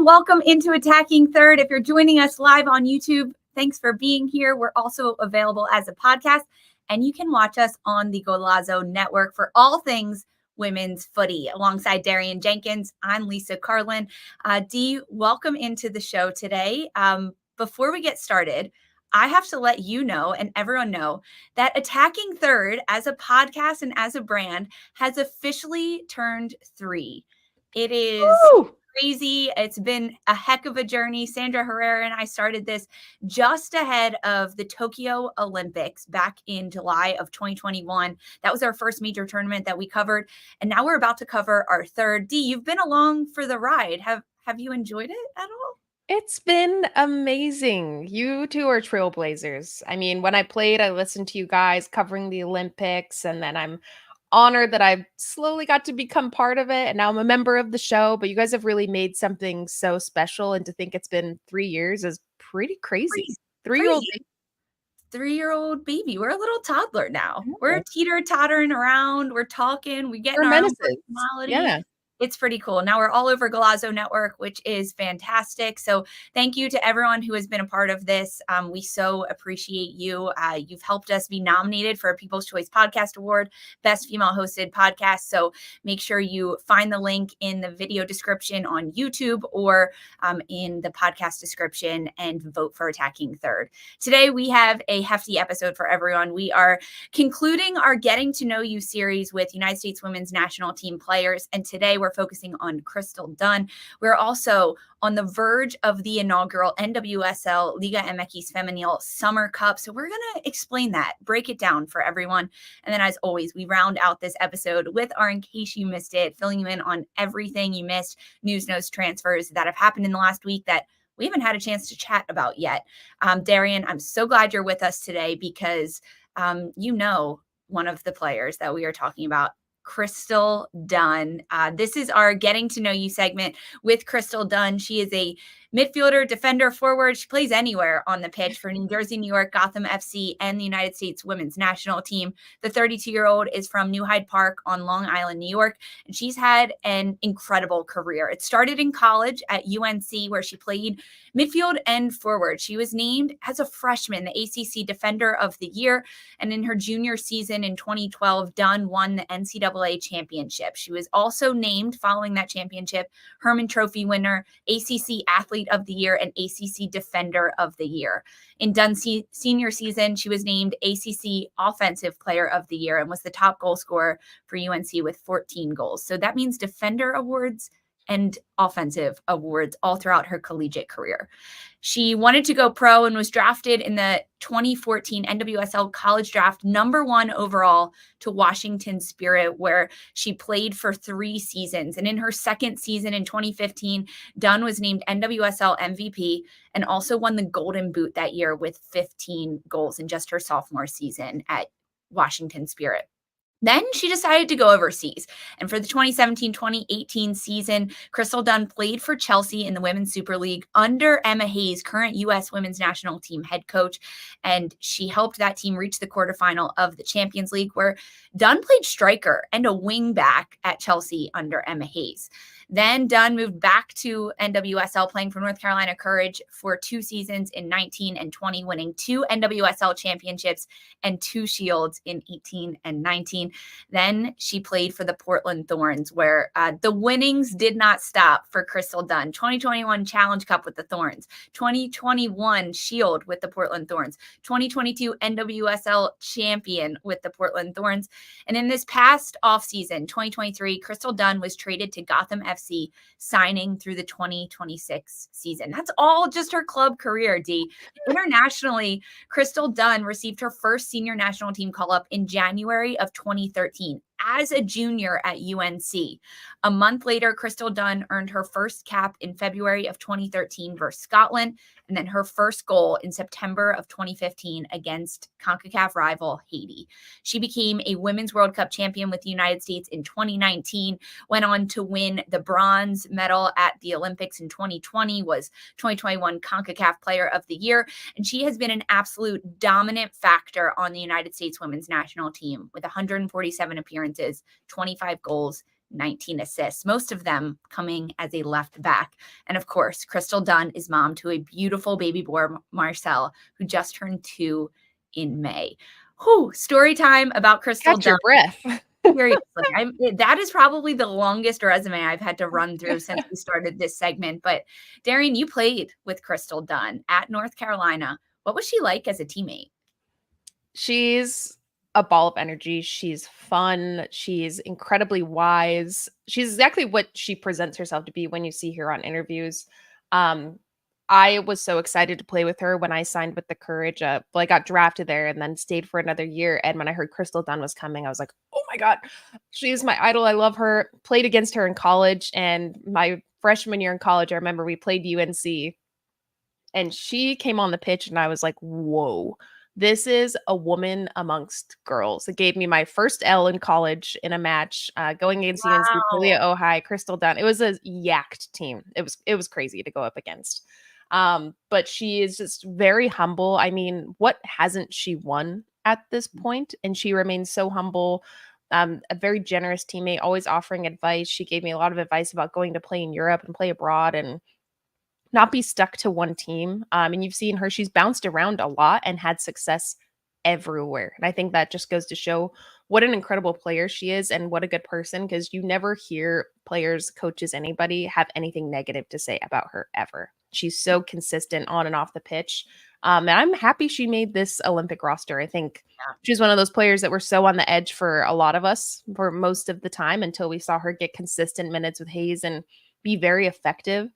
welcome into Attacking Third. If you're joining us live on YouTube, thanks for being here. We're also available as a podcast, and you can watch us on the Golazo Network for all things women's footy. Alongside Darian Jenkins, I'm Lisa Carlin. Dee, welcome into the show today. Before we get started, I have to let you know and everyone know that Attacking Third as a podcast and as a brand has officially turned 3. It is crazy. It's been a heck of a journey. Sandra Herrera and I started this just ahead of the Tokyo Olympics back in July of 2021. That was our first major tournament that we covered. And now we're about to cover our third. Dee, you've been along for the ride. Have you enjoyed it at all? It's been amazing. You two are trailblazers. I mean, when I played, I listened to you guys covering the Olympics, and then I'm honored that I slowly got to become part of it, and now I'm a member of the show. But you guys have really made something so special, and to think it's been 3 years is pretty crazy. 3-year-old baby. 3-year-old baby. We're a little toddler now. We're teeter-tottering around. We're talking. We get our own personality. Yeah. It's pretty cool. Now we're all over Golazo Network, which is fantastic. So thank you to everyone who has been a part of this. We so appreciate you. You've helped us be nominated for a People's Choice Podcast Award, Best Female Hosted Podcast. So make sure you find the link in the video description on YouTube or in the podcast description and vote for Attacking Third. Today, we have a hefty episode for everyone. We are concluding our Getting to Know You series with United States Women's National Team players. And today we're focusing on Crystal Dunn. We're also on the verge of the inaugural NWSL Liga MX Femenil Summer Cup. So we're going to explain that, break it down for everyone. And then as always, we round out this episode with our In Case You Missed It, filling you in on everything you missed, news, notes, transfers that have happened in the last week that we haven't had a chance to chat about yet. Darian, I'm so glad you're with us today because you know one of the players that we are talking about, Crystal Dunn. This is our Getting to Know You segment with Crystal Dunn. She is a midfielder, defender, forward. She plays anywhere on the pitch for New Jersey, New York, Gotham FC, and the United States Women's National Team. The 32-year-old is from New Hyde Park on Long Island, New York, and she's had an incredible career. It started in college at UNC, where she played midfield and forward. She was named as a freshman the ACC Defender of the Year, and in her junior season in 2012, Dunn won the NCAA championship. She was also named, following that championship, Herman Trophy winner, ACC Athlete of the Year, and ACC Defender of the Year. In Dunn's senior season, she was named ACC Offensive Player of the Year and was the top goal scorer for UNC with 14 goals. So that means Defender awards and offensive awards all throughout her collegiate career. She wanted to go pro and was drafted in the 2014 NWSL college draft, #1 overall to Washington Spirit, where she played for 3 seasons. And in her second season in 2015, Dunn was named NWSL MVP and also won the Golden Boot that year with 15 goals in just her sophomore season at Washington Spirit. Then she decided to go overseas. And for the 2017-2018 season, Crystal Dunn played for Chelsea in the Women's Super League under Emma Hayes, current U.S. Women's National Team head coach. And she helped that team reach the quarterfinal of the Champions League, where Dunn played striker and a wing back at Chelsea under Emma Hayes. Then Dunn moved back to NWSL, playing for North Carolina Courage for 2 seasons in 19 and 20, winning 2 NWSL championships and 2 shields in 18 and 19. Then she played for the Portland Thorns, where the winnings did not stop for Crystal Dunn. 2021 Challenge Cup with the Thorns, 2021 Shield with the Portland Thorns, 2022 NWSL champion with the Portland Thorns. And in this past offseason, 2023, Crystal Dunn was traded to Gotham FC, signing through the 2026 season. That's all just her club career, Dee. Internationally, Crystal Dunn received her first senior national team call-up in January of 2013 as a junior at UNC. A month later, Crystal Dunn earned her first cap in February of 2013 versus Scotland, and then her first goal in September of 2015 against CONCACAF rival Haiti. She became a Women's World Cup champion with the United States in 2019, went on to win the bronze medal at the Olympics in 2020, was 2021 CONCACAF Player of the Year, and she has been an absolute dominant factor on the United States Women's National Team with 147 appearances, 25 goals, 19 assists, most of them coming as a left back. And of course, Crystal Dunn is mom to a beautiful baby boy, Marcel, who just turned 2 in May. Whew, story time about Crystal Catch Dunn. your breath. Seriously, that is probably the longest resume I've had to run through since we started this segment. But Darian, you played with Crystal Dunn at North Carolina. What was she like as a teammate? She's a ball of energy. She's fun. She's incredibly wise. She's exactly what she presents herself to be when you see her on interviews. Um, I was so excited to play with her when I signed with the Courage. Well, I got drafted there and then stayed for another year. And when I heard Crystal Dunn was coming, I was like, oh my God, she's my idol. I love her. Played against her in college. And my freshman year in college, I remember we played UNC and she came on the pitch and I was like, whoa, this is a woman amongst girls. It gave me my first L in college in a match going against UNC, Talia Wow. Ojai, Crystal Dunn. It was a yacked team. It was crazy to go up against. But she is just very humble. I mean, what hasn't she won at this point? And she remains so humble. A very generous teammate, always offering advice. She gave me a lot of advice about going to play in Europe and play abroad and not be stuck to one team. And you've seen her, she's bounced around a lot and had success everywhere. And I think that just goes to show what an incredible player she is and what a good person, because you never hear players, coaches, anybody have anything negative to say about her ever. She's so consistent on and off the pitch. And I'm happy she made this Olympic roster. I think she's one of those players that were so on the edge for a lot of us for most of the time until we saw her get consistent minutes with Hayes and be very effective.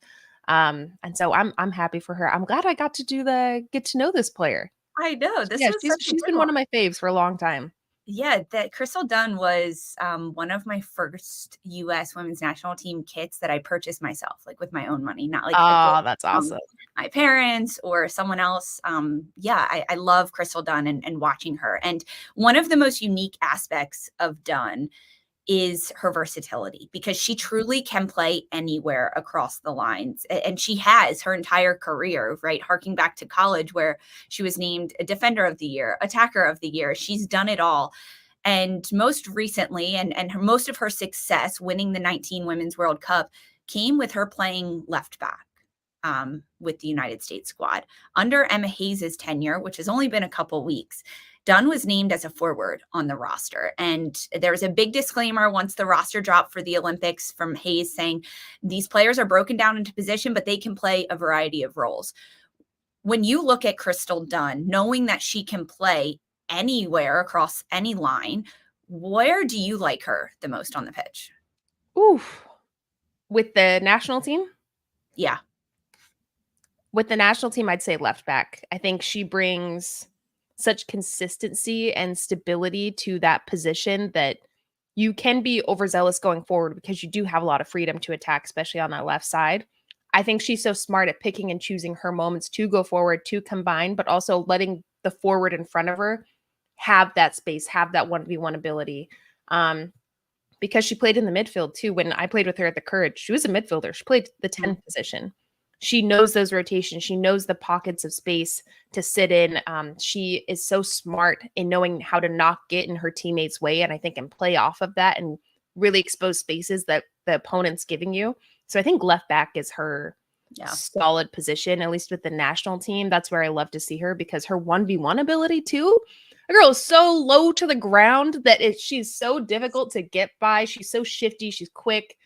And so I'm happy for her. I'm glad I got to get to know this player. I know. This Yeah, was she's such a she's good been one. one of my faves for a long time. Yeah, that Crystal Dunn was one of my first US women's national team kits that I purchased myself, like with my own money, not like a gift Oh, that's from awesome. my parents or someone else. Yeah, I love Crystal Dunn and watching her. And one of the most unique aspects of Dunn is her versatility, because she truly can play anywhere across the lines. And she has her entire career, right? Harking back to college, where she was named a defender of the year, attacker of the year. She's done it all. And most recently, and most of her success winning the 19 Women's World Cup came with her playing left back with the United States squad. Under Emma Hayes' tenure, which has only been a couple weeks, Dunn was named as a forward on the roster. And there was a big disclaimer once the roster dropped for the Olympics from Hayes saying these players are broken down into position, but they can play a variety of roles. When you look at Crystal Dunn, knowing that she can play anywhere across any line, where do you like her the most on the pitch? Oof. With the national team? Yeah. With the national team, I'd say left back. I think she brings such consistency and stability to that position that you can be overzealous going forward because you do have a lot of freedom to attack, especially on that left side. I think she's so smart at picking and choosing her moments to go forward, to combine, but also letting the forward in front of her have that space, have that 1v1 ability. Because she played in the midfield too. When I played with her at the Courage, she was a midfielder. She played the 10 position. She knows those rotations. She knows the pockets of space to sit in. She is so smart in knowing how to not get in her teammates' way, and I think and play off of that and really expose spaces that the opponent's giving you. So I think left back is her solid position, at least with the national team. That's where I love to see her, because her 1v1 ability too. The girl is so low to the ground that she's so difficult to get by. She's so shifty. She's quick.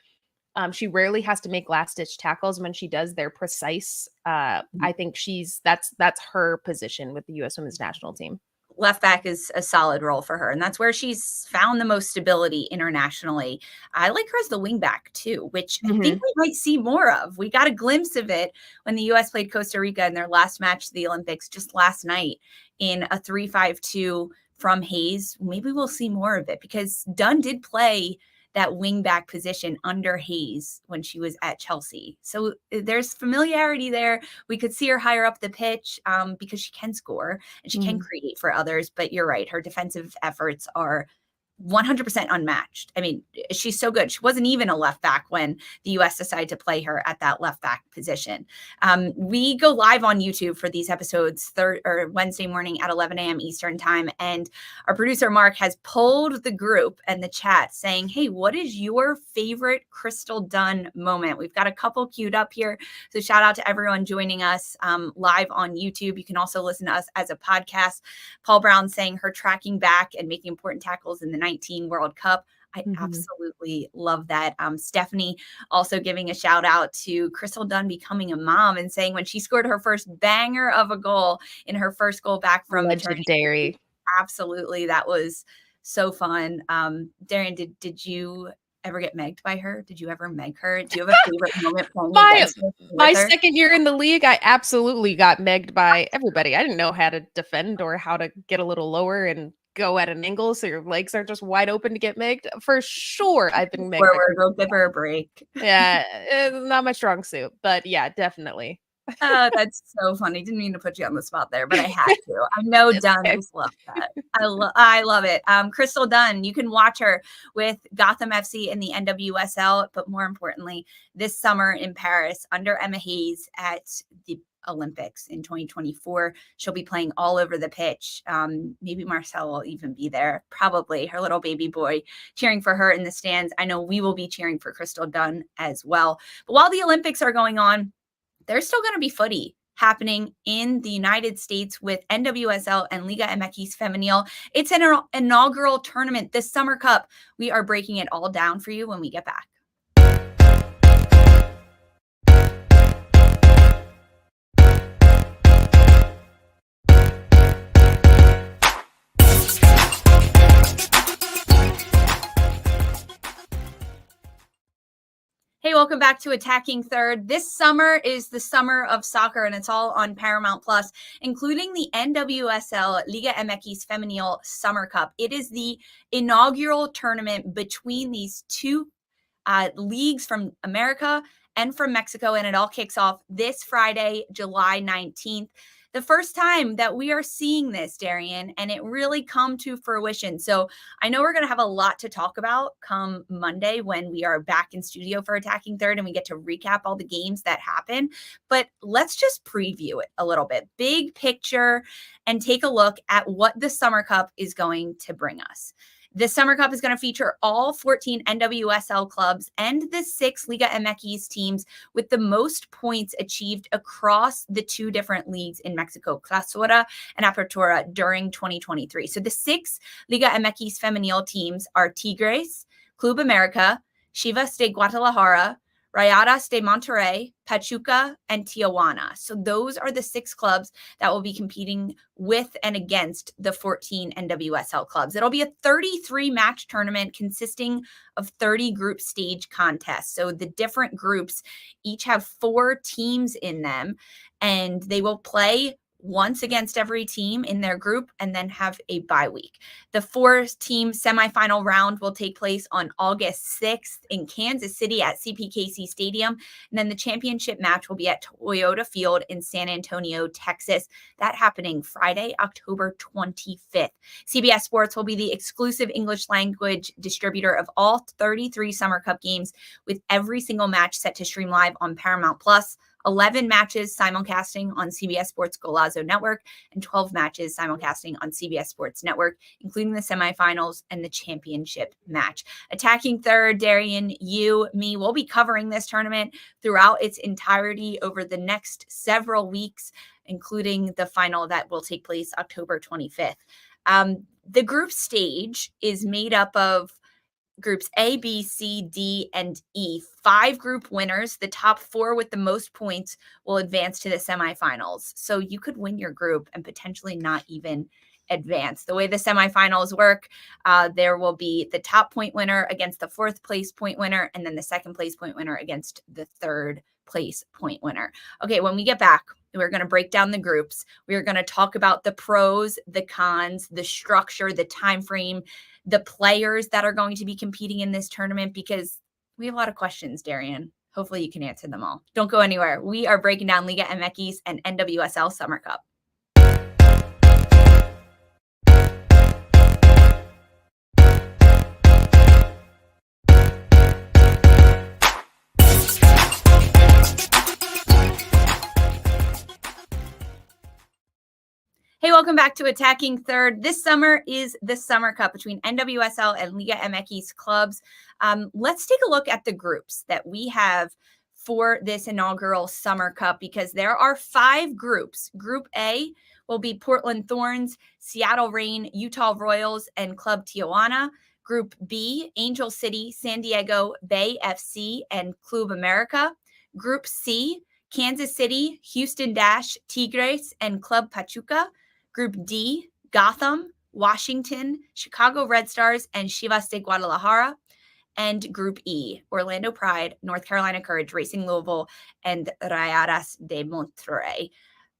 She rarely has to make last ditch tackles. When she does, they're precise. I think that's her position with the U.S. Women's National Team. Left back is a solid role for her, and that's where she's found the most stability internationally. I like her as the wing back too, which I think we might see more of. We got a glimpse of it when the U.S. played Costa Rica in their last match to the Olympics just last night in a 3-5-2 from Hayes. Maybe we'll see more of it, because Dunn did play that wing back position under Hayes when she was at Chelsea. So there's familiarity there. We could see her higher up the pitch because she can score and she can create for others. But you're right, her defensive efforts are 100% unmatched. I mean, she's so good. She wasn't even a left back when the U.S. decided to play her at that left back position. We go live on YouTube for these episodes Wednesday morning at 11 a.m. Eastern time. And our producer, Mark, has polled the group and the chat saying, hey, what is your favorite Crystal Dunn moment? We've got a couple queued up here. So shout out to everyone joining us live on YouTube. You can also listen to us as a podcast. Paul Brown saying her tracking back and making important tackles in the 19 World Cup. I absolutely love that. Stephanie also giving a shout out to Crystal Dunn becoming a mom and saying when she scored her first banger of a goal in her first goal back from legendary. Absolutely. That was so fun. Darian, did you ever get megged by her? Did you ever meg her? Do you have a favorite moment playing against her? My second year in the league, I absolutely got megged by everybody. I didn't know how to defend or how to get a little lower and go at an angle so your legs are just wide open to get megged. For sure, I've been megged. We'll give her a break. Yeah, it's not my strong suit, but yeah, definitely. Oh, that's so funny. Didn't mean to put you on the spot there, but I had to. I know Dunn just loved that. I love it. Crystal Dunn, you can watch her with Gotham FC in the NWSL, but more importantly, this summer in Paris under Emma Hayes at the Olympics in 2024. She'll be playing all over the pitch. Maybe Marcel will even be there, probably her little baby boy cheering for her in the stands. I know we will be cheering for Crystal Dunn as well. But while the Olympics are going on, there's still going to be footy happening in the United States with NWSL and Liga MX Femenil. It's an inaugural tournament, this Summer Cup. We are breaking it all down for you when we get back. Hey, welcome back to Attacking Third. This summer is the summer of soccer, and it's all on Paramount Plus, including the NWSL Liga MX Femenil Summer Cup. It is the inaugural tournament between these two leagues from America and from Mexico, and it all kicks off this Friday, July 19th. The first time that we are seeing this, Darian, and it really come to fruition. So I know we're going to have a lot to talk about come Monday when we are back in studio for Attacking Third and we get to recap all the games that happen. But let's just preview it a little bit, big picture, and take a look at what the Summer Cup is going to bring us. The Summer Cup is going to feature all 14 NWSL clubs and the 6 Liga MX teams with the most points achieved across the 2 different leagues in Mexico, Clausura and Apertura, during 2023. So the 6 Liga MX Femenil teams are Tigres, Club América, Chivas de Guadalajara, Rayadas de Monterrey, Pachuca, and Tijuana. So those are the 6 clubs that will be competing with and against the 14 NWSL clubs. It'll be a 33-match tournament consisting of 30 group stage contests. So the different groups each have 4 teams in them, and they will play once against every team in their group and then have a bye week. The 4-team semifinal round will take place on August 6th in Kansas City at CPKC Stadium. And then the championship match will be at Toyota Field in San Antonio, Texas. That happening Friday, October 25th. CBS Sports will be the exclusive English language distributor of all 33 Summer Cup games, with every single match set to stream live on Paramount Plus. 11 matches simulcasting on CBS Sports Golazo Network, and 12 matches simulcasting on CBS Sports Network, including the semifinals and the championship match. Attacking Third, Darian, you, me, will be covering this tournament throughout its entirety over the next several weeks, including the final that will take place October 25th. The group stage is made up of groups A, B, C, D, and E. 5 group winners. The top 4 with the most points will advance to the semifinals. So you could win your group and potentially not even advance. The way the semifinals work, there will be the top point winner against the 4th place point winner, and then the 2nd place point winner against the 3rd place point winner. Okay, when we get back, we're going to break down the groups. We are going to talk about the pros, the cons, the structure, the time frame, the players that are going to be competing in this tournament, because we have a lot of questions, Darian. Hopefully you can answer them all. Don't go anywhere. We are breaking down Liga MX and NWSL Summer Cup. welcome back to Attacking Third. This summer is the Summer Cup between NWSL and Liga MX clubs. Let's take a look at the groups that we have for this inaugural Summer Cup, because there are 5 groups. Group A will be Portland Thorns, Seattle Reign, Utah Royals, and Club Tijuana. Group B, Angel City, San Diego, Bay FC, and Club América. Group C, Kansas City, Houston Dash, Tigres, and Club Pachuca. Group D, Gotham, Washington, Chicago Red Stars, and Chivas de Guadalajara. And Group E, Orlando Pride, North Carolina Courage, Racing Louisville, and Rayadas de Monterrey.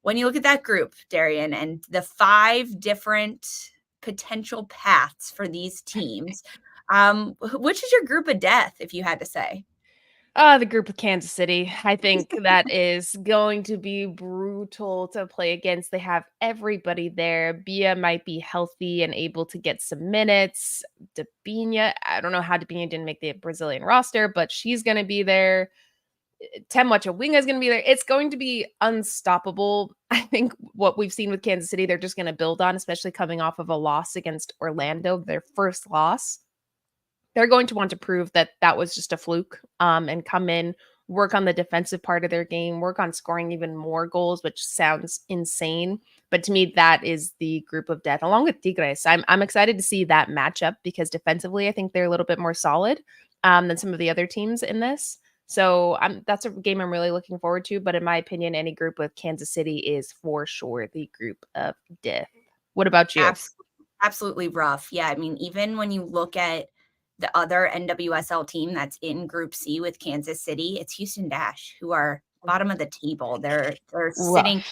When you look at that group, Darian, and the 5 different potential paths for these teams, which is your group of death, if you had to say? The group of Kansas City. I think that is going to be brutal to play against. They have everybody there. Bia might be healthy and able to get some minutes. Debinha, I don't know how Debinha didn't make the Brazilian roster, but she's going to be there. Temucha Winga is going to be there. It's going to be unstoppable. I think what we've seen with Kansas City, they're just going to build on, especially coming off of a loss against Orlando, their first loss. They're going to want to prove that that was just a fluke, and come in, work on the defensive part of their game, work on scoring even more goals, which sounds insane. But to me, that is the group of death, along with Tigres. I'm excited to see that matchup because defensively, I think they're a little bit more solid than some of the other teams in this. So that's a game I'm really looking forward to. But in my opinion, any group with Kansas City is for sure the group of death. What about you? Absolutely rough. Yeah, I mean, even when you look at the other NWSL team that's in Group C with Kansas City, it's Houston Dash, who are bottom of the table. They're sitting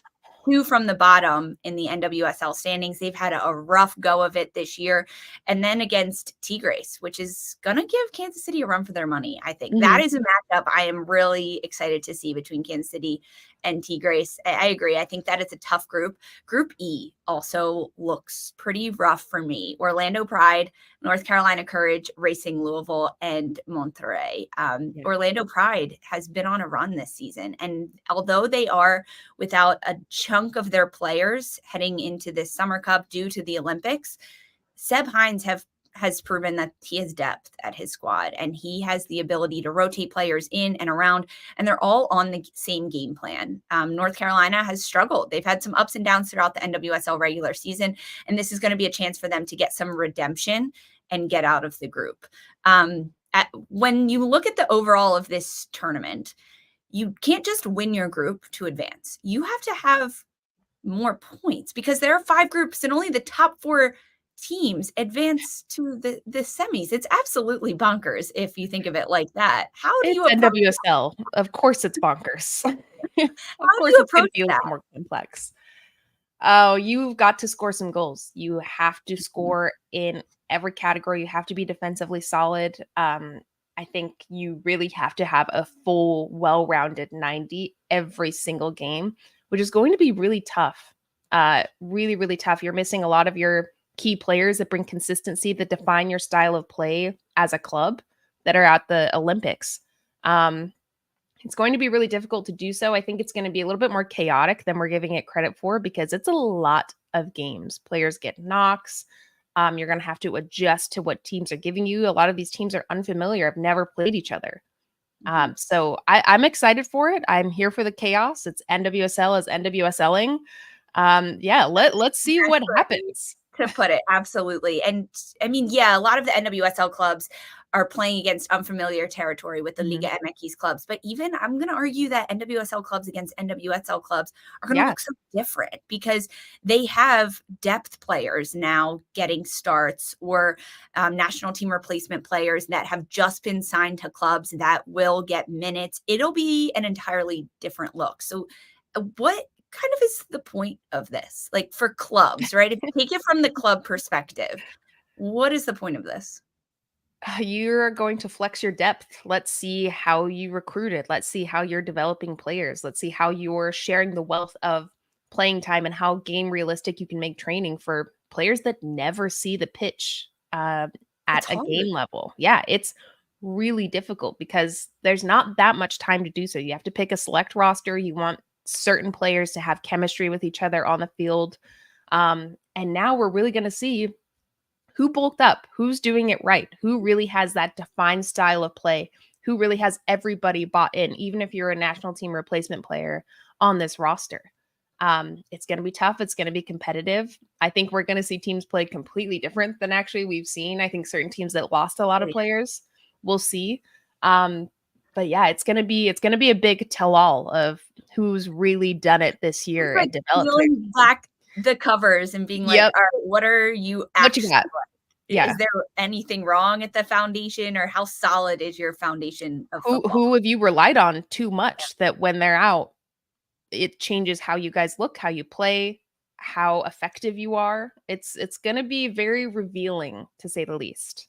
2 from the bottom in the NWSL standings. They've had a rough go of it this year. And then against Tigres, which is going to give Kansas City a run for their money, I think. That is a matchup I am really excited to see between Kansas City and Tigres. I agree. I think that it's a tough group. Group E also looks pretty rough for me. Orlando Pride, North Carolina Courage, Racing Louisville, and Monterrey. Orlando Pride has been on a run this season. And although they are without a chunk of their players heading into this Summer Cup due to the Olympics, Seb Hines has proven that he has depth at his squad, and he has the ability to rotate players in and around, and they're all on the same game plan. North Carolina has struggled. They've had some ups and downs throughout the NWSL regular season, and this is going to be a chance for them to get some redemption and get out of the group. When you look at the overall of this tournament, you can't just win your group to advance. You have to have more points because there are 5 groups and only the top 4 teams advance to the semis. It's absolutely bonkers if you think of it like that. How do you approach NWSL? That? Of course it's bonkers. Of course it's going to be a little more complex. Oh, you've got to score some goals. You have to score in every category. You have to be defensively solid. I think you really have to have a full, well-rounded 90 every single game, which is going to be really tough. Really, really tough. You're missing a lot of your key players that bring consistency, that define your style of play as a club, that are at the Olympics. It's going to be really difficult to do so. I think it's going to be a little bit more chaotic than we're giving it credit for because it's a lot of games. Players get knocks. You're going to have to adjust to what teams are giving you. A lot of these teams are unfamiliar, have never played each other. So I'm excited for it. I'm here for the chaos. It's NWSL as NWSLing. Let's see what happens. To put it, absolutely. And I mean, yeah, a lot of the NWSL clubs are playing against unfamiliar territory with the Liga MX clubs. But even I'm going to argue that NWSL clubs against NWSL clubs are going to look so different because they have depth players now getting starts, or national team replacement players that have just been signed to clubs that will get minutes. It'll be an entirely different look. So what kind of is the point of this, like for clubs, right? If you take it from the club perspective, what is the point of this? You're going to flex your depth. Let's see how you recruited. Let's see how you're developing players. Let's see how you're sharing the wealth of playing time and how game realistic you can make training for players that never see the pitch at a game level. Yeah, it's really difficult because there's not that much time to do so. You have to pick a select roster. You want certain players to have chemistry with each other on the field. And now we're really going to see who bulked up, who's doing it right, who really has that defined style of play, who really has everybody bought in, even if you're a national team replacement player on this roster. It's going to be tough. It's going to be competitive. I think we're going to see teams play completely different than actually we've seen. I think certain teams that lost a lot of players, we'll see. But yeah, it's going to be a big tell-all of who's really done it this year and developed. Peeling back the covers and being like, all right, what are you actually? What you got? Yeah. Is there anything wrong at the foundation, or how solid is your foundation of football? Who have you relied on too much that when they're out, it changes how you guys look, how you play, how effective you are. It's going to be very revealing, to say the least.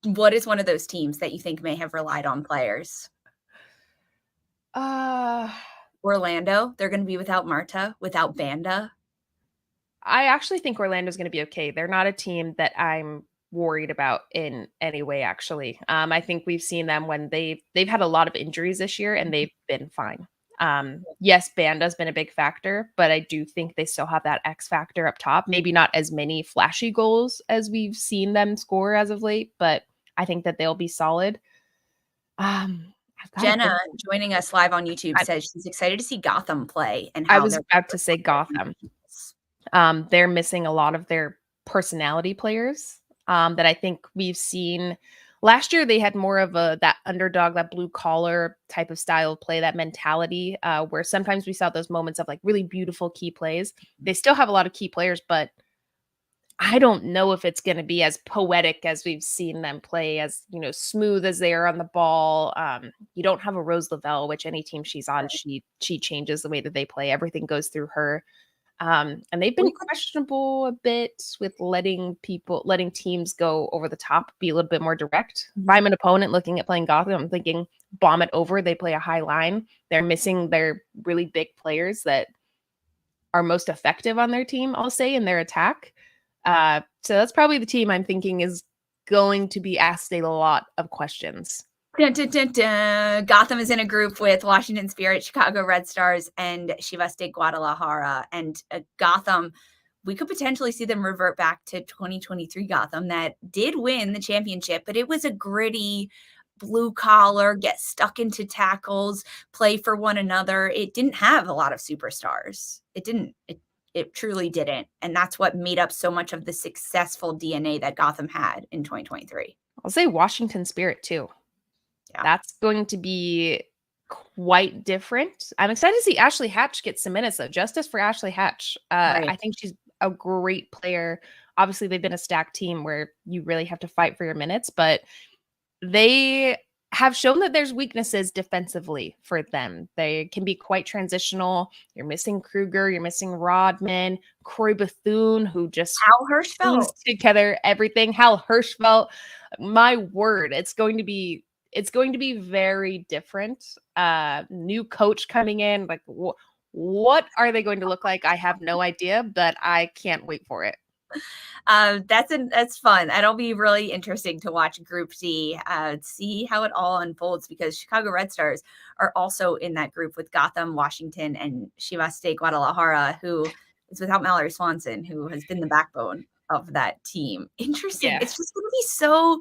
What is one of those teams that you think may have relied on players? Orlando. They're going to be without Marta, without Banda. I actually think Orlando's going to be okay. They're not a team that I'm worried about in any way, actually. I think we've seen them when they've had a lot of injuries this year, and they've been fine. Yes, Banda's been a big factor, but I do think they still have that X factor up top. Maybe not as many flashy goals as we've seen them score as of late, but I think that they'll be solid. Jenna joining us live on YouTube says she's excited to see Gotham play. And I was about to say Gotham. They're missing a lot of their personality players that I think we've seen. Last year, they had more of that underdog, that blue collar type of style of play, that mentality, where sometimes we saw those moments of like really beautiful key plays. They still have a lot of key players, but I don't know if it's going to be as poetic as we've seen them play, as, smooth as they are on the ball. You don't have a Rose Lavelle, which any team she's on, she changes the way that they play. Everything goes through her. And they've been questionable a bit with letting teams go over the top, be a little bit more direct. If I'm an opponent looking at playing Gotham, I'm thinking bomb it over. They play a high line. They're missing their really big players that are most effective on their team, I'll say, in their attack. So that's probably the team I'm thinking is going to be asked a lot of questions. Dun, dun, dun, dun. Gotham is in a group with Washington Spirit, Chicago Red Stars, and Chivas de Guadalajara. And Gotham, we could potentially see them revert back to 2023 Gotham that did win the championship, but it was a gritty, blue collar, get stuck into tackles, play for one another. It didn't have a lot of superstars. It didn't. It truly didn't. And that's what made up so much of the successful DNA that Gotham had in 2023. I'll say Washington Spirit too. Yeah. That's going to be quite different. I'm excited to see Ashley Hatch get some minutes, though. Justice for Ashley Hatch. Right. I think she's a great player. Obviously, they've been a stacked team where you really have to fight for your minutes, but they have shown that there's weaknesses defensively for them. They can be quite transitional. You're missing Kruger, you're missing Rodman, Corey Bethune, who just Hal Hirschfeld together everything. Hal Hirschfeld, my word, it's going to be very different. New coach coming in, like what are they going to look like? I have no idea, but I can't wait for it. That's fun. That'll be really interesting to watch Group D, see how it all unfolds, because Chicago Red Stars are also in that group with Gotham, Washington, and Chivas de Guadalajara, who is without Mallory Swanson, who has been the backbone of that team. Interesting. Yeah. It's just going to be so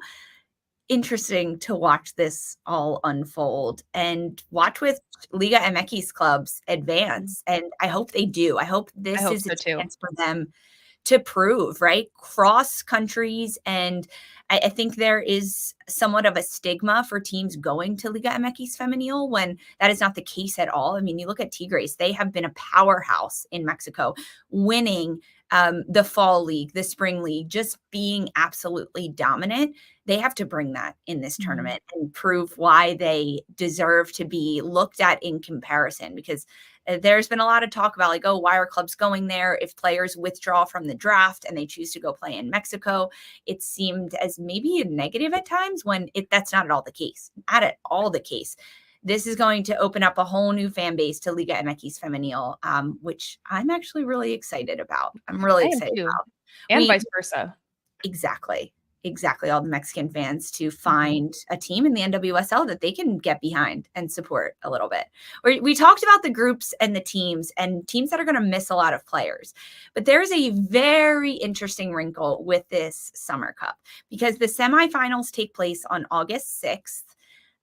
interesting to watch this all unfold and watch with Liga MX clubs advance. And I hope they do. I hope this is a chance for them to prove, right? Cross countries. And I think there is somewhat of a stigma for teams going to Liga MX Femenil when that is not the case at all. I mean, you look at Tigres, they have been a powerhouse in Mexico, winning the fall league, the spring league, just being absolutely dominant. They have to bring that in this tournament and prove why they deserve to be looked at in comparison, because there's been a lot of talk about like, oh, why are clubs going there if players withdraw from the draft and they choose to go play in Mexico? It seemed as maybe a negative at times when that's not at all the case. Not at all the case. This is going to open up a whole new fan base to Liga MX Femenil, which I'm actually really excited about. I'm really excited about. And vice versa. Exactly. exactly all the Mexican fans to find a team in the NWSL that they can get behind and support a little bit. We talked about the groups and the teams that are going to miss a lot of players, but there's a very interesting wrinkle with this Summer Cup because the semifinals take place on August 6th,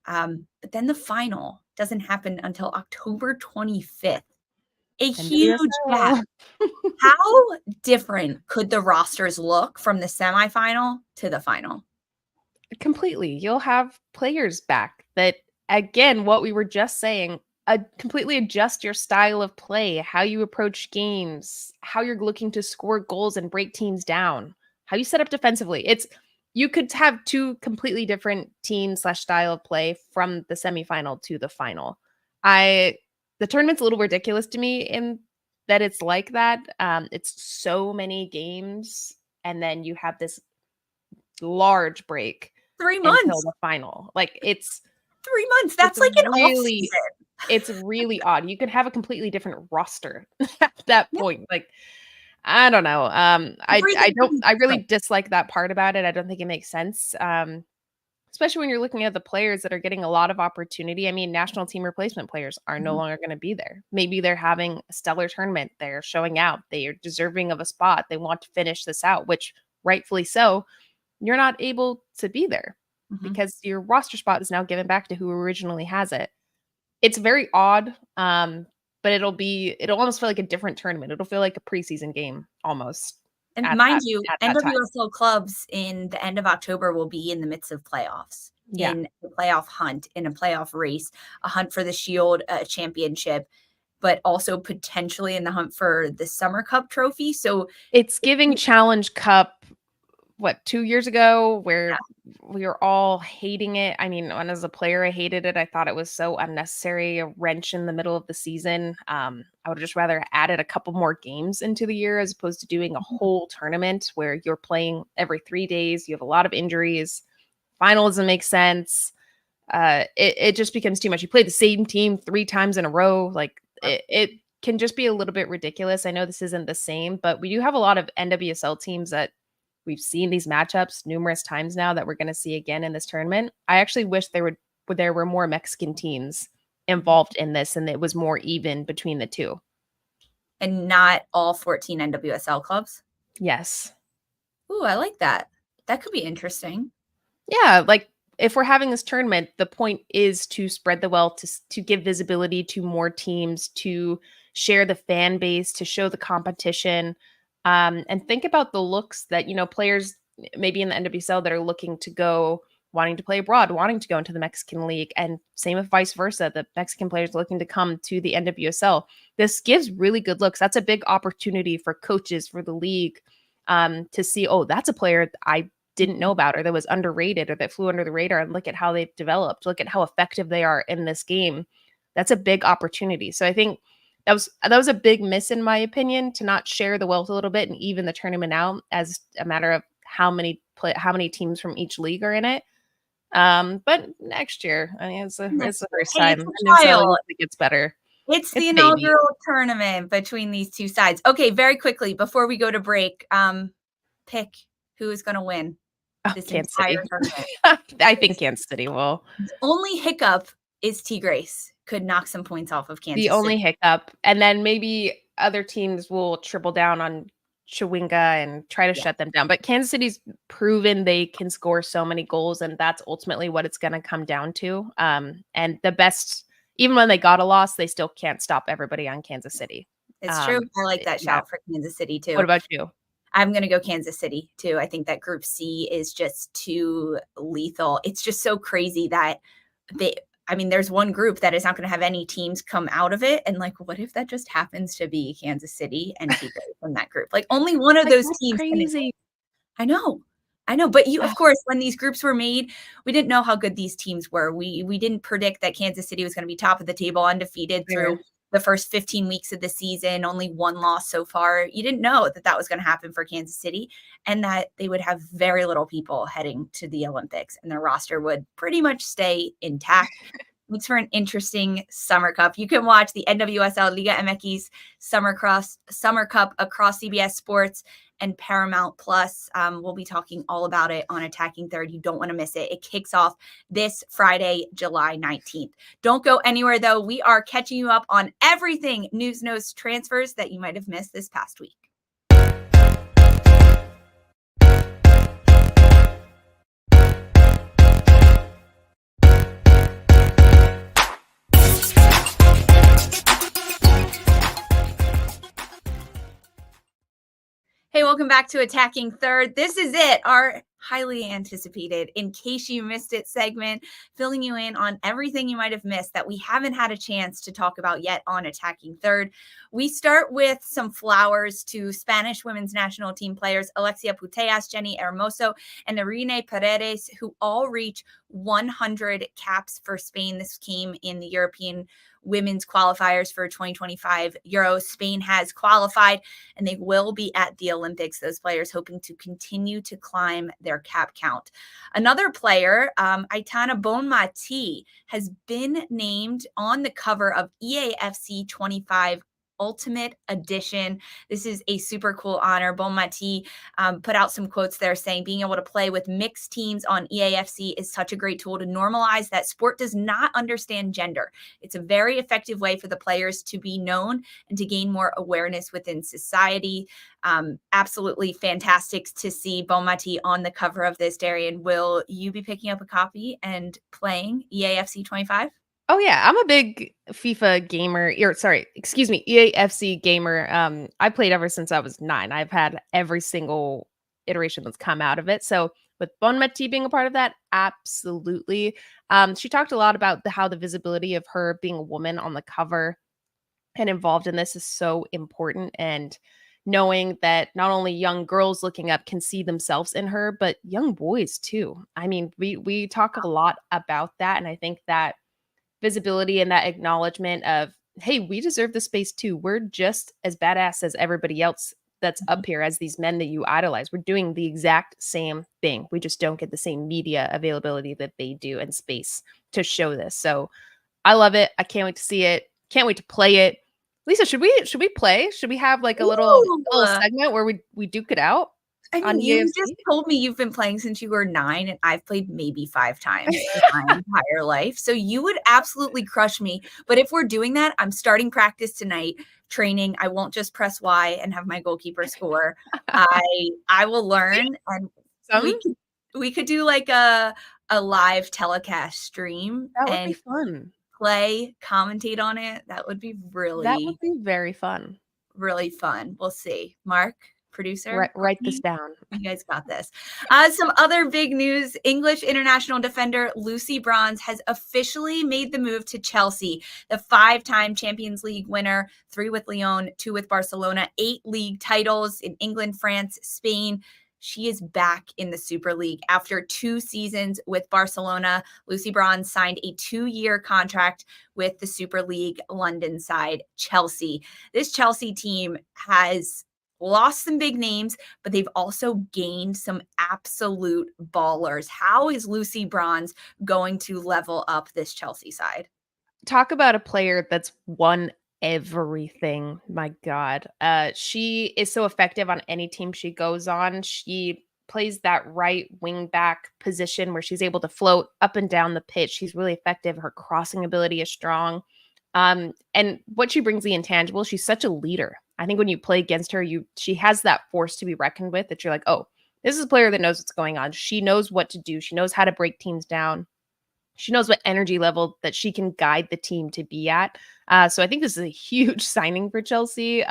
but then the final doesn't happen until October 25th. A huge gap. How different could the rosters look from the semifinal to the final? Completely. You'll have players back that, again, what we were just saying, completely adjust your style of play, how you approach games, how you're looking to score goals and break teams down, how you set up defensively. You could have two completely different team/style of play from the semifinal to the final. The tournament's a little ridiculous to me in that it's like that. It's so many games, and then you have this large break 3 months until the final. Like, it's 3 months. That's like an off season. It's really odd. You could have a completely different roster at that point. Like, I don't know. I really dislike that part about it. I don't think it makes sense. Especially when you're looking at the players that are getting a lot of opportunity. I mean, national team replacement players are no longer going to be there. Maybe they're having a stellar tournament. They're showing out. They are deserving of a spot. They want to finish this out, which rightfully so. You're not able to be there because your roster spot is now given back to who originally has it. It's very odd, but it'll almost feel like a different tournament. It'll feel like a preseason game almost. And mind you, NWSL clubs in the end of October will be in the midst of playoffs, in the playoff hunt, in a playoff race, a hunt for the Shield championship, but also potentially in the hunt for the Summer Cup trophy. So it's giving Challenge Cup, 2 years ago, where we were all hating it. I mean, when as a player, I hated it. I thought it was so unnecessary, a wrench in the middle of the season. I would just rather added a couple more games into the year as opposed to doing a whole tournament where you're playing every 3 days. You have a lot of injuries. Final doesn't make sense. It just becomes too much. You play the same team 3 times in a row. Like, it can just be a little bit ridiculous. I know this isn't the same, but we do have a lot of NWSL teams that we've seen these matchups numerous times now that we're going to see again in this tournament. I actually wish there were more Mexican teams involved in this and it was more even between the two. And not all 14 NWSL clubs? Yes. Ooh, I like that. That could be interesting. Yeah, like if we're having this tournament, the point is to spread the wealth, to give visibility to more teams, to share the fan base, to show the competition. And think about the looks that, players maybe in the NWSL that are looking to go, wanting to play abroad, wanting to go into the Mexican League, and same if vice versa, the Mexican players looking to come to the NWSL. This gives really good looks. That's a big opportunity for coaches, for the league, to see, oh, that's a player I didn't know about or that was underrated or that flew under the radar, and look at how they've developed, look at how effective they are in this game. That's a big opportunity. So I think that was a big miss, in my opinion, to not share the wealth a little bit and even the tournament out as a matter of how many teams from each league are in it. But next year, I mean, it's the first time. It gets better. It's the inaugural tournament between these two sides. Okay, very quickly before we go to break, pick who is going to win this entire tournament. I think Kansas City will. The only hiccup is T. Grace could knock some points off of Kansas City. The only hiccup. And then maybe other teams will triple down on Chewinga and try to shut them down. But Kansas City's proven they can score so many goals, and that's ultimately what it's going to come down to. And the best, even when they got a loss, they still can't stop everybody on Kansas City. It's true. I like that shout for Kansas City, too. What about you? I'm going to go Kansas City, too. I think that Group C is just too lethal. It's just so crazy that there's one group that is not going to have any teams come out of it. And what if that just happens to be Kansas City and people from that group? Only one of those teams. Crazy. I know. But of course, when these groups were made, we didn't know how good these teams were. We didn't predict that Kansas City was going to be top of the table, undefeated through the first 15 weeks of the season, only one loss so far. You didn't know that was going to happen for Kansas City and that they would have very little people heading to the Olympics and their roster would pretty much stay intact. Makes for an interesting Summer Cup. You can watch the NWSL Liga MX Summer Cup across CBS Sports and Paramount Plus. We'll be talking all about it on Attacking Third. You don't want to miss it. It kicks off this Friday, July 19th. Don't go anywhere, though. We are catching you up on everything news, notes, transfers that you might have missed this past week. Hey, welcome back to Attacking Third. This is it, our highly anticipated, in case you missed it segment, filling you in on everything you might have missed that we haven't had a chance to talk about yet on Attacking Third. We start with some flowers to Spanish women's national team players Alexia Putellas, Jenny Hermoso, and Irene Paredes, who all reach 100 caps for Spain. This came in the European women's qualifiers for 2025 Euros. Spain has qualified and they will be at the Olympics. Those players hoping to continue to climb their cap count. Another player, Aitana Bonmati, has been named on the cover of EAFC 25 Ultimate Edition. This is a super cool honor. Bonmati put out some quotes there saying being able to play with mixed teams on EAFC is such a great tool to normalize that sport does not understand gender. It's a very effective way for the players to be known and to gain more awareness within society. Absolutely fantastic to see Bonmati on the cover of this. Darian, will you be picking up a copy and playing EAFC 25? Oh yeah, I'm a big FIFA gamer, EAFC gamer. I played ever since I was 9. I've had every single iteration that's come out of it. So with Bonmati being a part of that, absolutely. She talked a lot about how the visibility of her being a woman on the cover and involved in this is so important, and knowing that not only young girls looking up can see themselves in her, but young boys too. I mean, we talk a lot about that, and I think that visibility and that acknowledgement of, hey, we deserve the space too. We're just as badass as everybody else that's up here, as these men that you idolize. We're doing the exact same thing. We just don't get the same media availability that they do and space to show this. So I love it. I can't wait to see it. Can't wait to play it. Lisa, should we play? Should we have like a little segment where we duke it out? I mean, you just told me you've been playing since you were 9, and I've played maybe 5 times in my entire life. So you would absolutely crush me. But if we're doing that, I'm starting practice tonight, training. I won't just press Y and have my goalkeeper score. I will learn, and we could do like a live telecast stream. That would be fun. Play, commentate on it. That would be very fun. Really fun. We'll see. Mark, producer, write this down. You guys got this. Some other big news. English international defender Lucy Bronze has officially made the move to Chelsea. The 5-time Champions League winner, 3 with Lyon, 2 with Barcelona, 8 league titles in England, France, Spain. She is back in the Super League. After 2 seasons with Barcelona, Lucy Bronze signed a 2-year contract with the Super League London side, Chelsea. This Chelsea team has lost some big names, but they've also gained some absolute ballers. How is Lucy Bronze going to level up this Chelsea side? Talk about a player that's won everything. My God. She is so effective on any team she goes on. She plays that right wing back position where she's able to float up and down the pitch. She's really effective. Her crossing ability is strong. And what she brings the intangible, she's such a leader. I think when you play against her, she has that force to be reckoned with, that you're like, oh, this is a player that knows what's going on. She knows what to do. She knows how to break teams down. She knows what energy level that she can guide the team to be at. So I think this is a huge signing for Chelsea.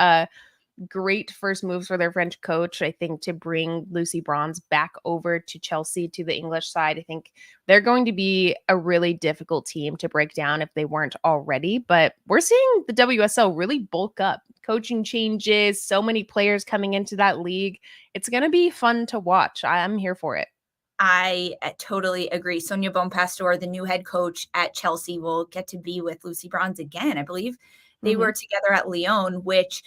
Great first moves for their French coach, I think, to bring Lucy Bronze back over to Chelsea, to the English side. I think they're going to be a really difficult team to break down if they weren't already. But we're seeing the WSL really bulk up. Coaching changes, so many players coming into that league. It's going to be fun to watch. I'm here for it. I totally agree. Sonia Bonpastor, the new head coach at Chelsea, will get to be with Lucy Bronze again. I believe they were together at Lyon, which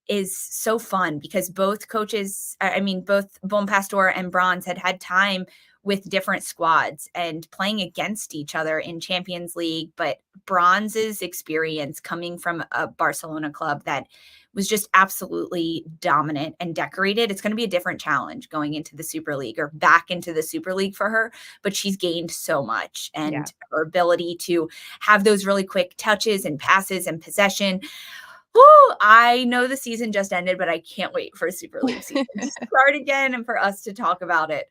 is so fun because both coaches, both Bonpastor and Bronze had time with different squads and playing against each other in Champions League. But Bronze's experience coming from a Barcelona club that was just absolutely dominant and decorated. It's going to be a different challenge going into the Super League or back into the Super League for her, but she's gained so much, and her ability to have those really quick touches and passes and possession. Woo, I know the season just ended, but I can't wait for Super League season to start again and for us to talk about it.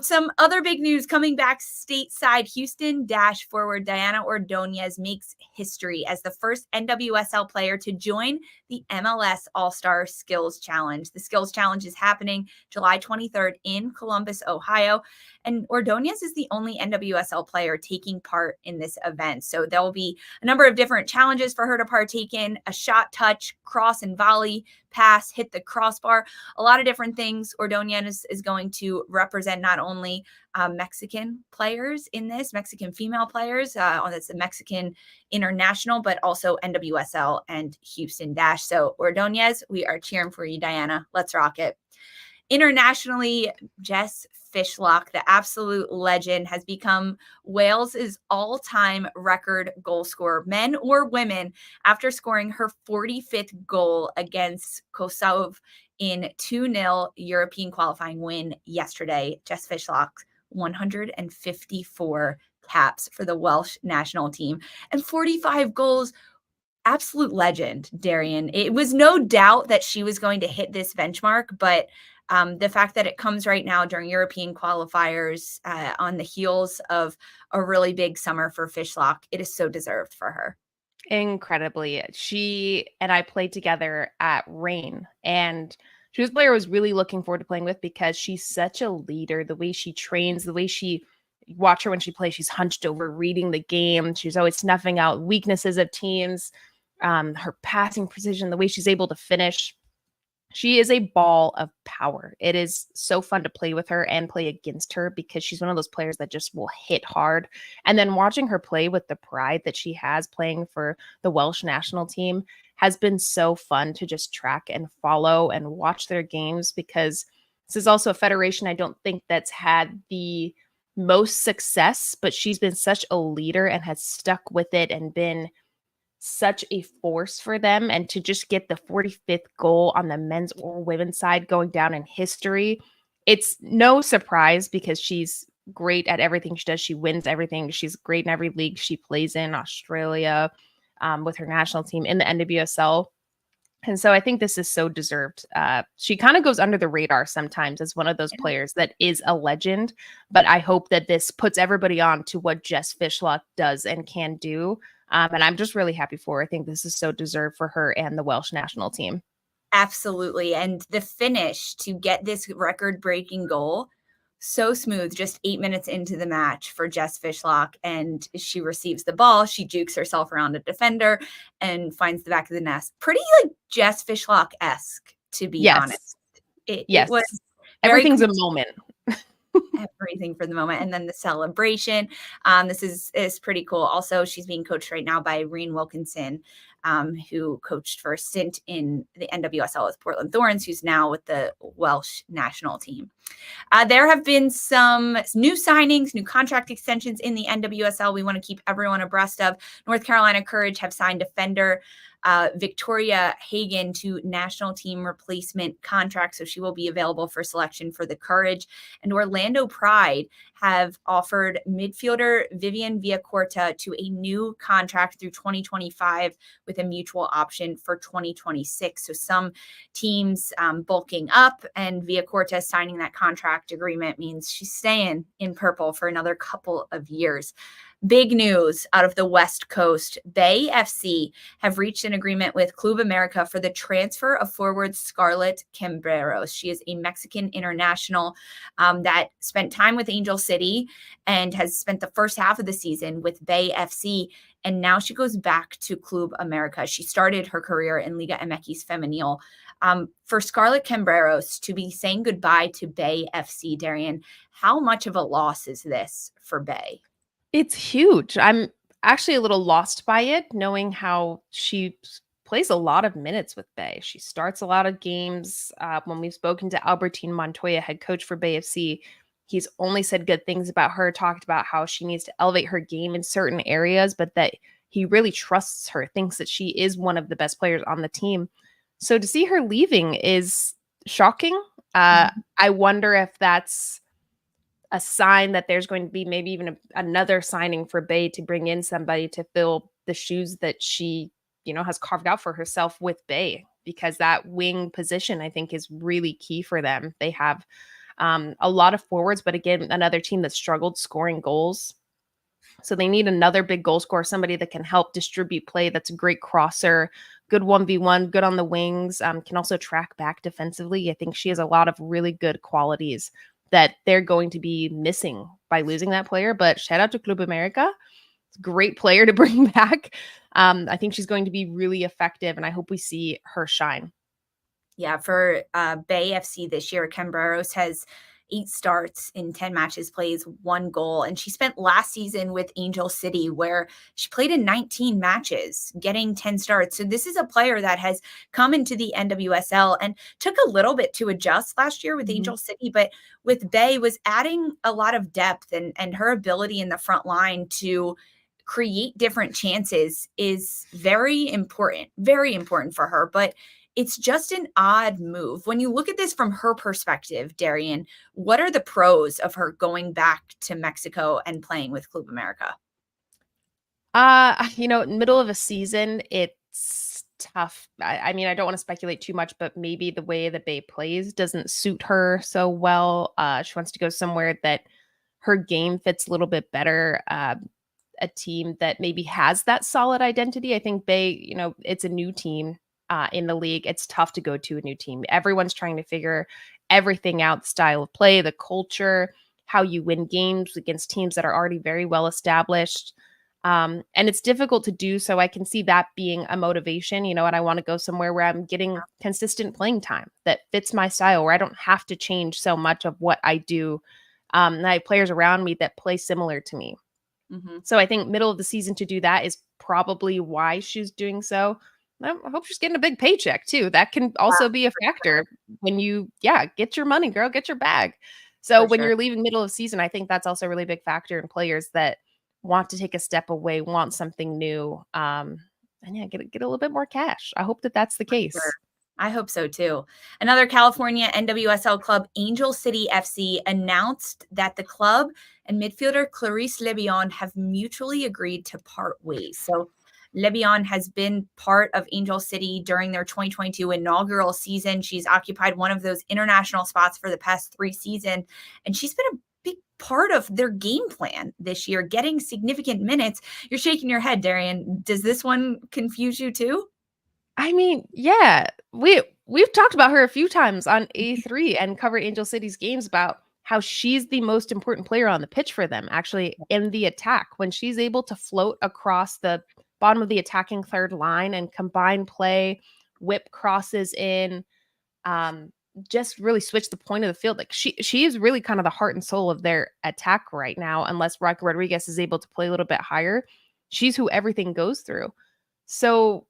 Some other big news coming back stateside. Houston forward Diana Ordóñez makes history as the first NWSL player to join the MLS All-Star Skills Challenge. The Skills Challenge is happening July 23rd in Columbus, Ohio. And Ordóñez is the only NWSL player taking part in this event. So there will be a number of different challenges for her to partake in: a shot, touch, cross and volley, pass, hit the crossbar, a lot of different things. Ordóñez is going to represent not only Mexican players in this, Mexican female players, that's the Mexican international, but also NWSL and Houston Dash. So Ordóñez, we are cheering for you, Diana. Let's rock it. Internationally, Jess Fishlock, the absolute legend, has become Wales's all-time record goal scorer, men or women, after scoring her 45th goal against Kosovo in 2-0 European qualifying win yesterday. Jess Fishlock, 154 caps for the Welsh national team and 45 goals. Absolute legend, Darian. It was no doubt that she was going to hit this benchmark, but the fact that it comes right now during European qualifiers on the heels of a really big summer for Fishlock, it is so deserved for her. Incredibly. She and I played together at Rain, and she was a player I was really looking forward to playing with because she's such a leader. The way she trains, the way she watch her when she plays, she's hunched over reading the game. She's always snuffing out weaknesses of teams. Her passing precision, the way she's able to finish. She is a ball of power. It is so fun to play with her and play against her because she's one of those players that just will hit hard. And then watching her play with the pride that she has playing for the Welsh national team has been so fun to just track and follow and watch their games, because this is also a federation I don't think that's had the most success, but she's been such a leader and has stuck with it and been such a force for them. And to just get the 45th goal on the men's or women's side going down in history, it's no surprise because she's great at everything she does. She wins everything. She's great in every league she plays in, Australia, with her national team, in the NWSL. And so I think this is so deserved. She kind of goes under the radar sometimes as one of those players that is a legend, but I hope that this puts everybody on to what Jess Fishlock does and can do. And I'm just really happy for her. I think this is so deserved for her and the Welsh national team. Absolutely. And the finish to get this record-breaking goal, so smooth, just 8 minutes into the match for Jess Fishlock. And she receives the ball. She jukes herself around a defender and finds the back of the net. Pretty like Jess Fishlock-esque, to be honest. It was everything's a moment. Everything for the moment. And then the celebration. This is pretty cool. Also, she's being coached right now by Reen Wilkinson, who coached for a stint in the NWSL with Portland Thorns, who's now with the Welsh national team. There have been some new signings, new contract extensions in the NWSL we want to keep everyone abreast of. North Carolina Courage have signed defender Victoria Haugen to national team replacement contract, so she will be available for selection for the Courage. And Orlando Pride have offered midfielder Vivian Villacorta to a new contract through 2025 with a mutual option for 2026. So some teams bulking up, and Villacorta signing that contract agreement means she's staying in purple for another couple of years. Big news out of the West Coast. Bay FC have reached an agreement with Club America for the transfer of forward Scarlett Camberos. She is a Mexican international that spent time with Angel City and has spent the first half of the season with Bay FC. And now she goes back to Club America. She started her career in Liga MX Femenil. For Scarlett Camberos to be saying goodbye to Bay FC, Darian, how much of a loss is this for Bay? It's huge. I'm actually a little lost by it, knowing how she plays a lot of minutes with Bay. She starts a lot of games. When we've spoken to Albertine Montoya, head coach for Bay FC, He's only said good things about her, talked about how she needs to elevate her game in certain areas, but that he really trusts her, thinks that she is one of the best players on the team. So to see her leaving is shocking. I wonder if that's a sign that there's going to be maybe even another signing for Bay to bring in somebody to fill the shoes that she, has carved out for herself with Bay, because that wing position, I think, is really key for them. They have a lot of forwards, but again, another team that struggled scoring goals. So they need another big goal scorer, somebody that can help distribute play. That's a great crosser, good 1v1, good on the wings, can also track back defensively. I think she has a lot of really good qualities that they're going to be missing by losing that player. But shout out to Club America. It's a great player to bring back. I think she's going to be really effective, and I hope we see her shine. Yeah, for Bay FC this year, Camberos has 8 starts in 10 matches, plays 1 goal. And she spent last season with Angel City, where she played in 19 matches, getting 10 starts. So this is a player that has come into the NWSL and took a little bit to adjust last year with Angel City, but with Bay was adding a lot of depth, and her ability in the front line to create different chances is very important for her. But it's just an odd move. When you look at this from her perspective, Darian, what are the pros of her going back to Mexico and playing with Club America? Middle of a season, it's tough. I mean, I don't want to speculate too much, but maybe the way that Bay plays doesn't suit her so well. She wants to go somewhere that her game fits a little bit better. A team that maybe has that solid identity. I think Bay, it's a new team. In the league, it's tough to go to a new team. Everyone's trying to figure everything out, the style of play, the culture, how you win games against teams that are already very well established. And it's difficult to do. So I can see that being a motivation, and I want to go somewhere where I'm getting consistent playing time that fits my style, where I don't have to change so much of what I do. And I have players around me that play similar to me. So I think middle of the season to do that is probably why she's doing so. I hope she's getting a big paycheck too. That can also be a factor when you, get your money, girl, get your bag. So when you're leaving middle of season, I think that's also a really big factor in players that want to take a step away, want something new, and get a little bit more cash. I hope that that's the case. Sure. I hope so too. Another California NWSL club, Angel City FC, announced that the club and midfielder Clarisse Lebion have mutually agreed to part ways. So Lebion has been part of Angel City during their 2022 inaugural season. She's occupied one of those international spots for the past 3 seasons, and she's been a big part of their game plan this year, getting significant minutes. You're shaking your head, Darian. Does this one confuse you too? I mean, yeah, we've talked about her a few times on A3 and covered Angel City's games about how she's the most important player on the pitch for them, actually, in the attack. When she's able to float across the bottom of the attacking third line and combine play, whip crosses in, just really switch the point of the field. Like she is really kind of the heart and soul of their attack right now, unless Raquel Rodriguez is able to play a little bit higher. She's who everything goes through. So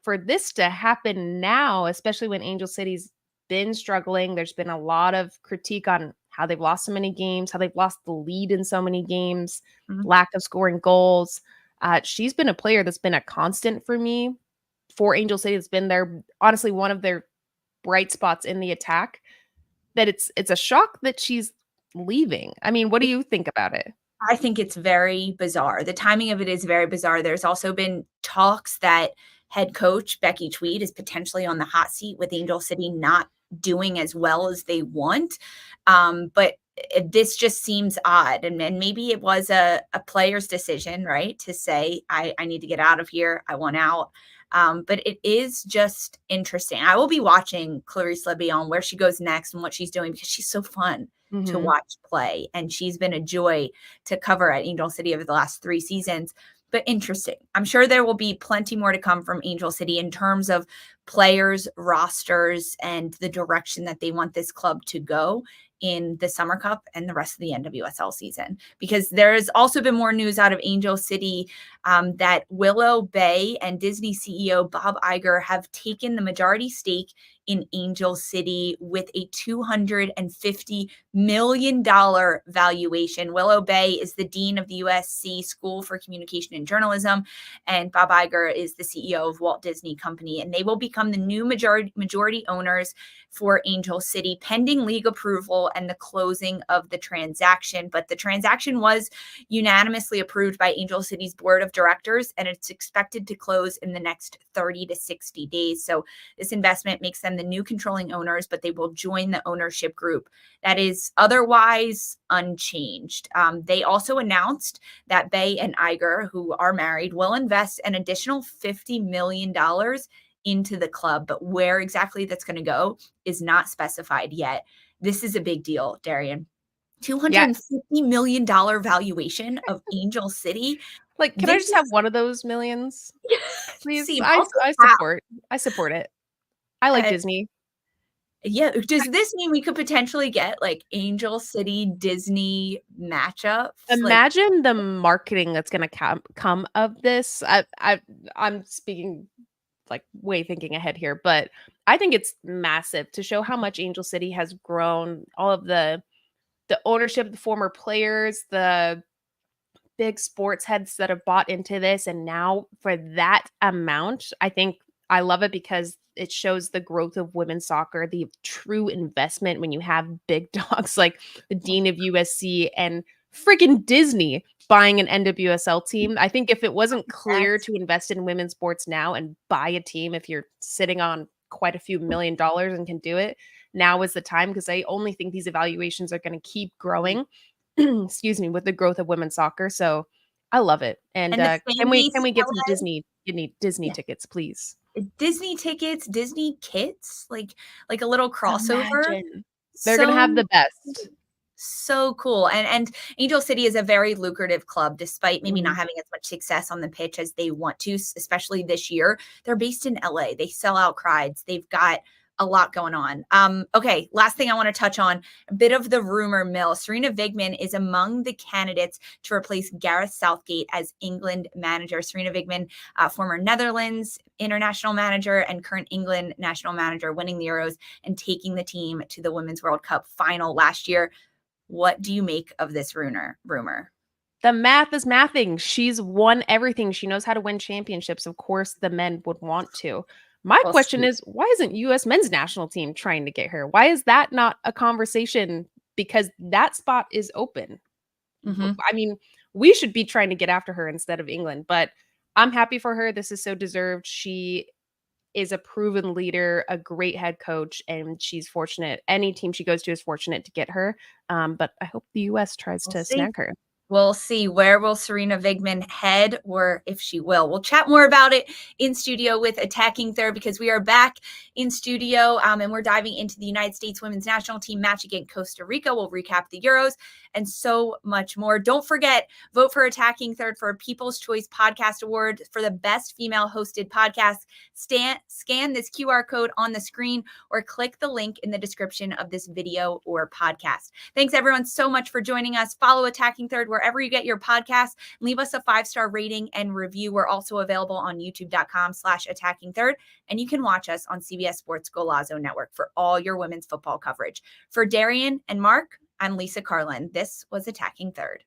for this to happen now, especially when Angel City's been struggling, there's been a lot of critique on how they've lost so many games, how they've lost the lead in so many games, lack of scoring goals. She's been a player that's been a constant for me for Angel City. It's been honestly, one of their bright spots in the attack. That it's a shock that she's leaving. I mean, what do you think about it? I think it's very bizarre. The timing of it is very bizarre. There's also been talks that head coach Becky Tweed is potentially on the hot seat with Angel City not doing as well as they want. But this just seems odd. And maybe it was a player's decision, right? To say, I need to get out of here. I want out. But it is just interesting. I will be watching Clarisse Lebion, where she goes next and what she's doing, because she's so fun to watch play. And she's been a joy to cover at Angel City over the last 3 seasons. But interesting. I'm sure there will be plenty more to come from Angel City in terms of players, rosters, and the direction that they want this club to go in the Summer Cup and the rest of the NWSL season. Because there has also been more news out of Angel City that Willow Bay and Disney CEO Bob Iger have taken the majority stake in Angel City with a $250 million valuation. Willow Bay is the dean of the USC School for Communication and Journalism, and Bob Iger is the CEO of Walt Disney Company, and they will become the new majority owners for Angel City pending league approval and the closing of the transaction. But the transaction was unanimously approved by Angel City's board of directors, and it's expected to close in the next 30 to 60 days. So this investment makes them the new controlling owners, but they will join the ownership group that is otherwise unchanged. They also announced that Bay and Iger, who are married, will invest an additional $50 million into the club, but where exactly that's going to go is not specified yet. This is a big deal, Darian. $250 million valuation of Angel City. Like, can I just have one of those millions, please? See, I support it. I like Disney. Yeah. Does this mean we could potentially get like Angel City Disney matchups? Imagine the marketing that's going to come of this. I'm speaking like way thinking ahead here, but I think it's massive to show how much Angel City has grown. All of the ownership, the former players, the big sports heads that have bought into this, and now for that amount, I love it because it shows the growth of women's soccer, the true investment when you have big dogs like the dean of USC and freaking Disney buying an NWSL team. I think if it wasn't clear to invest in women's sports now and buy a team, if you're sitting on quite a few $1 million and can do it, now is the time, because I only think these evaluations are going to keep growing, excuse me, with the growth of women's soccer. So I love it. And can we get some Disney tickets, please? Disney tickets, Disney kits, like a little crossover. Imagine. They're gonna have the best. So cool. And Angel City is a very lucrative club, despite maybe not having as much success on the pitch as they want to, especially this year. They're based in LA. They sell out crowds. They've got a lot going on. Okay, last thing I want to touch on, a bit of the rumor mill. Sarina Wiegman is among the candidates to replace Gareth Southgate as England manager. Sarina Wiegman, former Netherlands international manager and current England national manager, winning the Euros and taking the team to the Women's World Cup final last year. What do you make of this rumor? The math is mathing. She's won everything. She knows how to win championships. Of course, the men would want to. My question is, why isn't U.S. men's national team trying to get her? Why is that not a conversation? Because that spot is open. I mean, we should be trying to get after her instead of England, but I'm happy for her. This is so deserved. She is a proven leader, a great head coach, and she's fortunate. Any team she goes to is fortunate to get her. But I hope the U.S. tries to snag her. We'll see. Where will Sarina Wiegman head, or if she will? We'll chat more about it in studio with Attacking Third, because we are back in studio and we're diving into the United States women's national team match against Costa Rica. We'll recap the Euros and so much more. Don't forget, vote for Attacking Third for a People's Choice Podcast Award for the best female hosted podcast. Scan this QR code on the screen or click the link in the description of this video or podcast. Thanks everyone so much for joining us. Follow Attacking Third wherever you get your podcasts. Leave us a 5-star rating and review. We're also available on youtube.com/Attacking Third, and you can watch us on CBS Sports Golazo Network for all your women's football coverage. For Darian and Mark, I'm Lisa Carlin. This was Attacking Third.